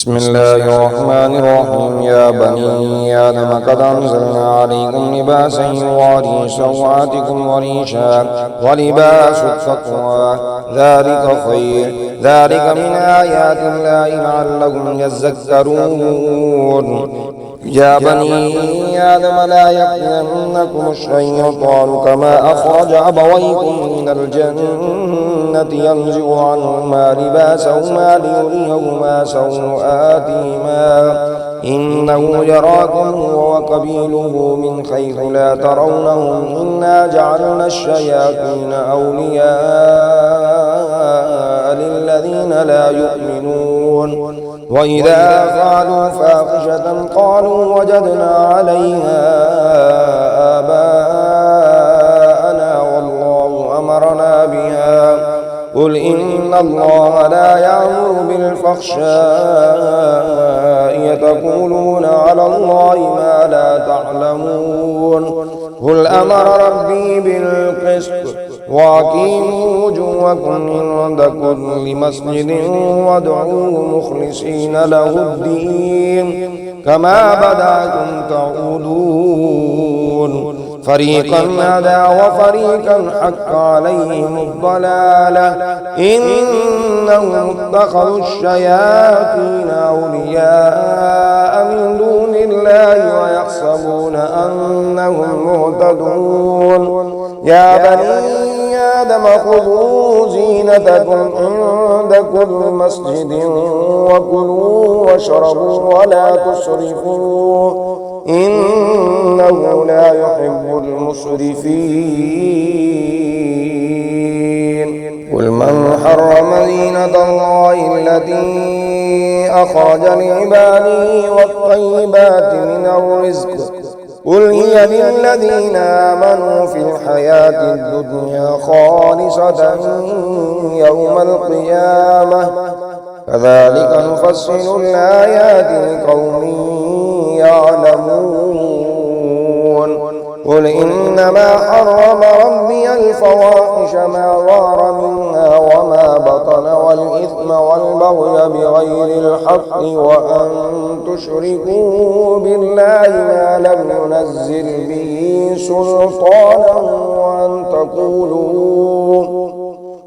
بسم الله الرحمن الرحيم. يا بني آدم قد أنزلنا عليكم لباسا يواري سوآتكم وريشا ولباس التقوى ذلك خير. ذلك من آيات الله لعلكم يذكرون. يا بني آدم لا يفتننكم الشيطان كما أخرج أبويكم من الجنة ينزع عنهما لباسهما ليريهما سوآتهما إنه يراكم هو وقبيله من حيث لا ترونهم إنا جعلنا الشياطين أولياء للذين لا يؤمنون وإذا فعلوا فاحشة قالوا وجدنا عليها آباءنا والله أمرنا بها قل إن الله لا يأمر بالفحشاء تقولون على الله ما لا تعلمون قل أمر ربي بالقسط وأقيموا وجوهكم عند كل مسجد وادعوه مخلصين له الدين كما بدأكم تعودون فريقا هدى وفريقا حق عليهم الضلالة إنهم اتخذوا الشياطين أولياء من دون الله ويحسبون أنهم مهتدون. يا بني آدم خذوا زينتكم عند كل مسجد وكلوا واشربوا ولا تسرفوا إنه لا يحب المسرفين. قل من حرم زينة الله التي أخرج لعباده والطيبات من الرزق قل هي للذين آمنوا في الحياة الدنيا خالصة يوم القيامة كذلك نفصل الآيات لقوم يعلمون. قل إنما حرم ربي الفواحش ما ظهر منها وما بطن والإثم والبغي بغير الحق وأن تشركوا بالله ما لم ينزل به سلطانا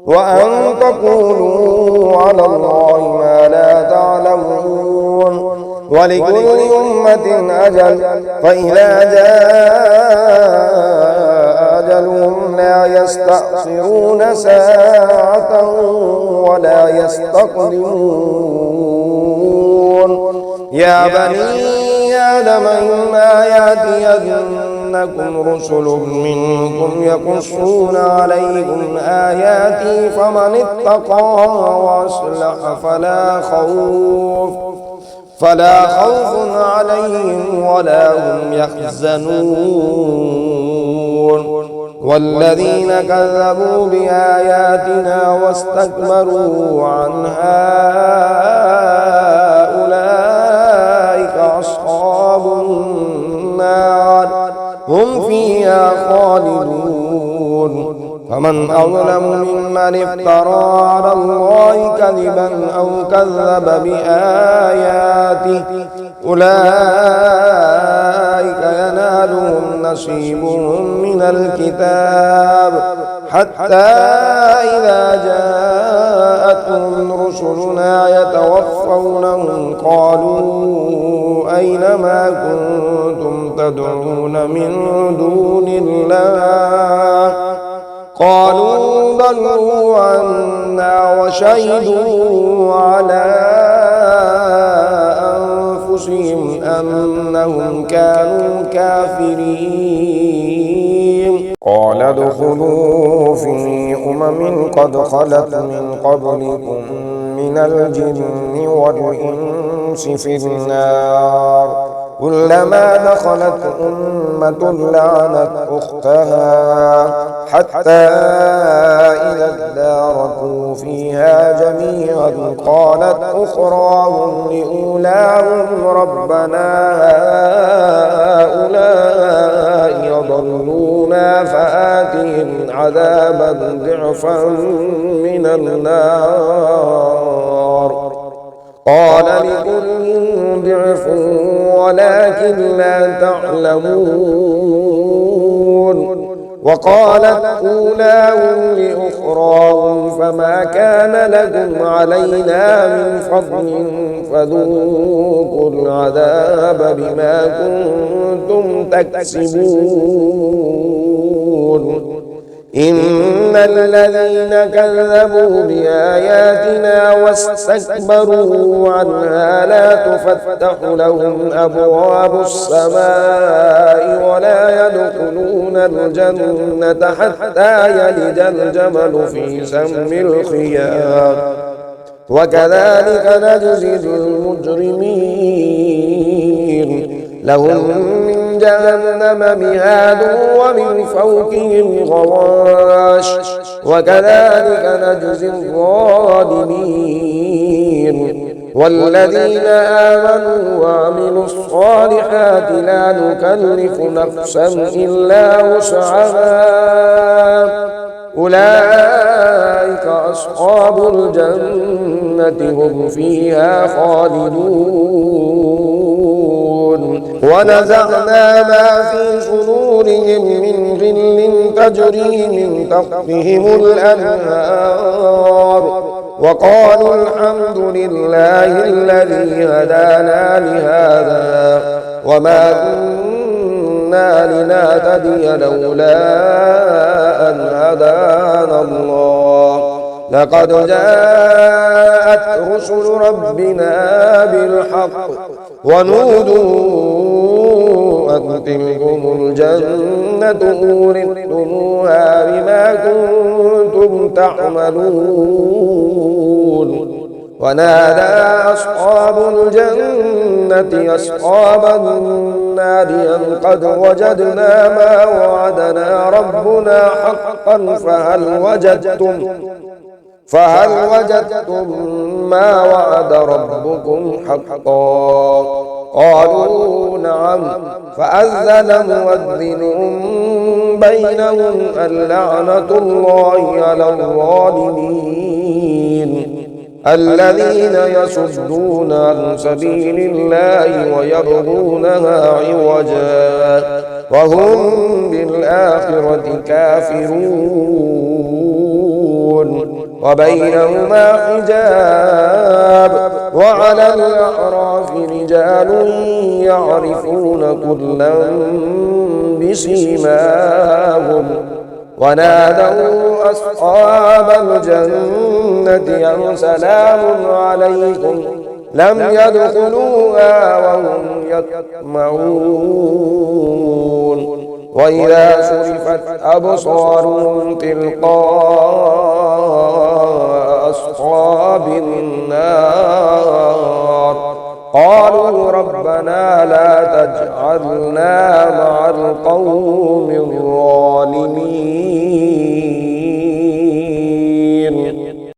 وأن تقولوا على الله ما لا تعلمون. ولكل أمة أجل فإذا جاء أجلهم لا يستأخرون ساعة ولا يستقدمون. يا بني آدم إما يأتينكم رسل منكم يقصون عليكم آياتي فمن اتقى وأصلح فلا خوف عليهم ولا هم يحزنون. والذين كذبوا بآياتنا واستكبروا عنها أولئك أصحاب النار هم فيها خالدون. فمن أظلم ممن افترى على الله كذبا أو كذب بآياته أولئك ينالهم نصيبهم من الكتاب حتى إذا جاءتهم رسلنا يتوفونهم قالوا أين ما كنتم تدعون من دون الله قالوا ضلوا عنا وشهدوا على أنفسهم أنهم كانوا كافرين. قال ادخلوا في قد خلت من قبلكم من الجن والإنس في النار كلما دخلت أمة لعنت أختها حتى إذا اداركوا فيها جميعا قالت أخراهم لأولاهم ربنا هؤلاء يضلونا فآتهم عذابا ضعفا من النار قال لكل ضعف ولكن لا تعلمون. وقالت أولاهم لأخراهم فما كان لكم علينا من فضل فذوقوا العذاب بما كنتم تكسبون. إن الذين كذبوا بآياتنا واستكبروا عنها لا تفتح لهم أبواب السماء ولا يدخلون الجنة حتى يلج الجمل في سم الخياط وكذلك نجزي المجرمين. لهم من جهنم مهاد ومن فوقهم غواش وكذلك نجزي الظالمين. والذين آمنوا وعملوا الصالحات لا نكلف نفسا إلا وسعها أولئك أصحاب الجنة هم فيها خالدون. ونزعنا ما في صدورهم من غل تجري من تحتهم الأنهار وقالوا الحمد لله الذي هدانا لهذا وما كنا لنهتدي لولا أن هدانا الله. لقد جاءت رسل ربنا بالحق ونودوا أن تلكم الجنة أورثتموها بما كنتم تعملون. ونادى أصحاب الجنة أصحاب النار أن قد وجدنا ما وعدنا ربنا حقا فهل وجدتم ما وعد ربكم حقا؟ قالوا نعم. فأذن مؤذن بينهم اللعنة الله على الظالمين الذين يصدون عن سبيل الله ويبغونها عوجا وهم بالآخرة كافرون. وبينهما حجاب وعلى الأعراف رجال يعرفون كلا بسيماهم ونادوا أصحاب الجنة أن سلام عليكم لم يدخلوها وهم يطمعون. وإذا صرفت أبصارهم تلقاء أصحاب النار قالوا ربنا لا تجعلنا مع القوم الظالمين.